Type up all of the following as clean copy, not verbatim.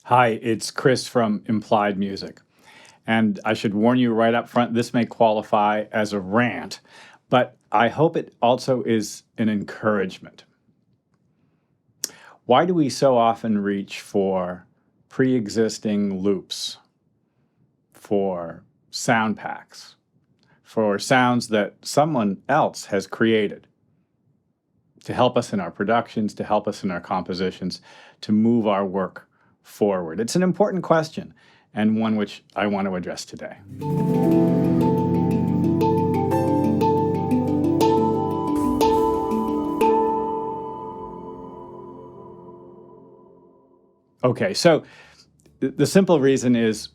Hi, it's Chris from Implied Music. And I should warn you right up front, this may qualify as a rant, but I hope it also is an encouragement. Why do we so often reach for pre-existing loops, for sound packs, for sounds that someone else has created to help us in our productions, to help us in our compositions, to move our work forward? It's an important question, and one which I want to address today. Okay, so the simple reason is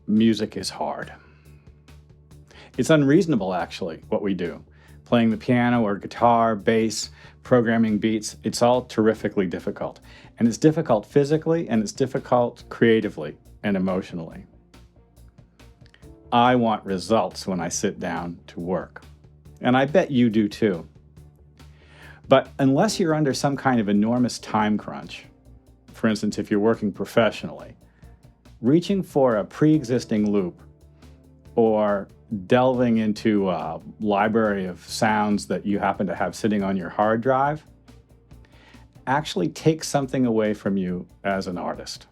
music is hard. It's unreasonable, actually, what we do. Playing the piano or guitar, bass, programming beats, it's all terrifically difficult. And it's difficult physically, and it's difficult creatively and emotionally. I want results when I sit down to work. And I bet you do too. But unless you're under some kind of enormous time crunch, for instance, if you're working professionally, reaching for a pre-existing loop or delving into a library of sounds that you happen to have sitting on your hard drive actually takes something away from you as an artist.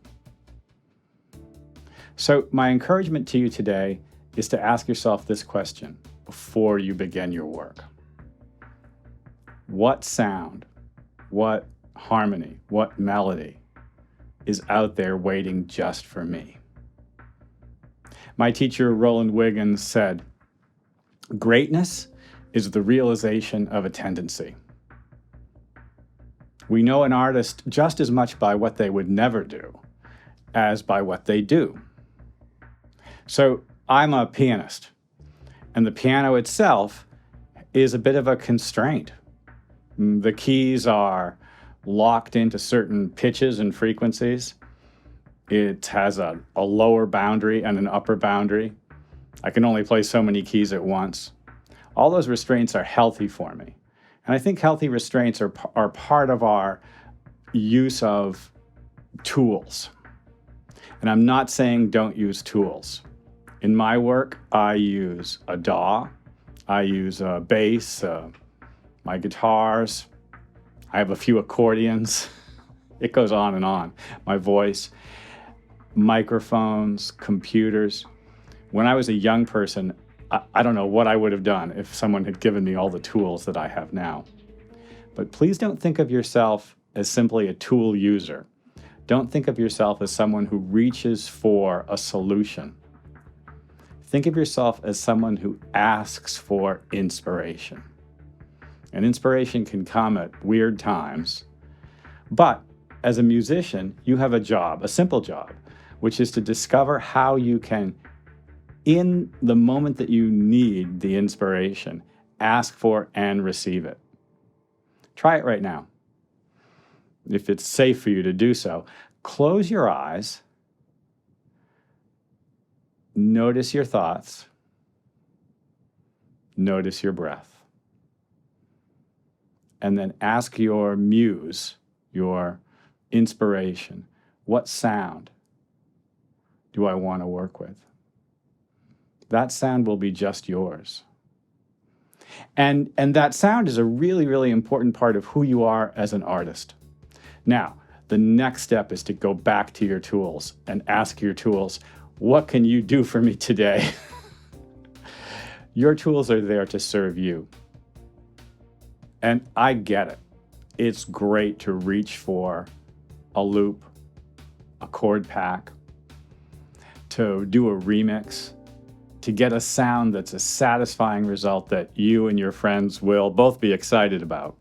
So my encouragement to you today is to ask yourself this question before you begin your work. What sound, what harmony, what melody is out there waiting just for me? My teacher, Roland Wiggins, said, "Greatness is the realization of a tendency." We know an artist just as much by what they would never do as by what they do. So I'm a pianist, and the piano itself is a bit of a constraint. The keys are locked into certain pitches and frequencies. It has a lower boundary and an upper boundary. I can only play so many keys at once. All those restraints are healthy for me. And I think healthy restraints are part of our use of tools. And I'm not saying don't use tools. In my work, I use a DAW, I use a bass, my guitars, I have a few accordions. It goes on and on. My voice, microphones, computers. When I was a young person, I don't know what I would have done if someone had given me all the tools that I have now. But please don't think of yourself as simply a tool user. Don't think of yourself as someone who reaches for a solution. Think of yourself as someone who asks for inspiration. And inspiration can come at weird times. But as a musician, you have a job, a simple job, which is to discover how you can, in the moment that you need the inspiration, ask for and receive it. Try it right now. If it's safe for you to do so, close your eyes, notice your thoughts, notice your breath, and then ask your muse, your inspiration, what sound do I want to work with? That sound will be just yours. And that sound is a really, really important part of who you are as an artist. Now, the next step is to go back to your tools and ask your tools, what can you do for me today? Your tools are there to serve you. And I get it. It's great to reach for a loop, a chord pack, to do a remix, to get a sound that's a satisfying result that you and your friends will both be excited about.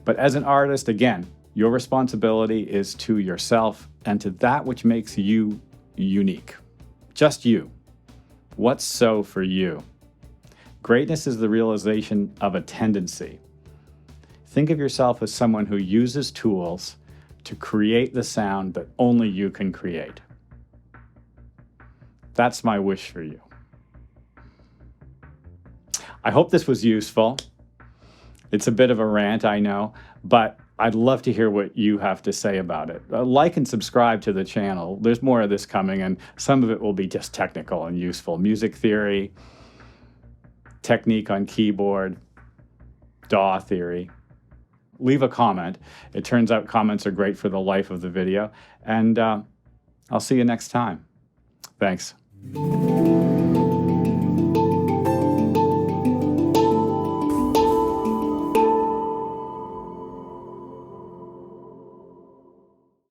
But as an artist, again, your responsibility is to yourself and to that which makes you unique. Just you. What's so for you? Greatness is the realization of a tendency. Think of yourself as someone who uses tools to create the sound that only you can create. That's my wish for you. I hope this was useful. It's a bit of a rant, I know, but I'd love to hear what you have to say about it. Like and subscribe to the channel. There's more of this coming, and some of it will be just technical and useful. Music theory, technique on keyboard, DAW theory. Leave a comment. It turns out comments are great for the life of the video. And I'll see you next time. Thanks.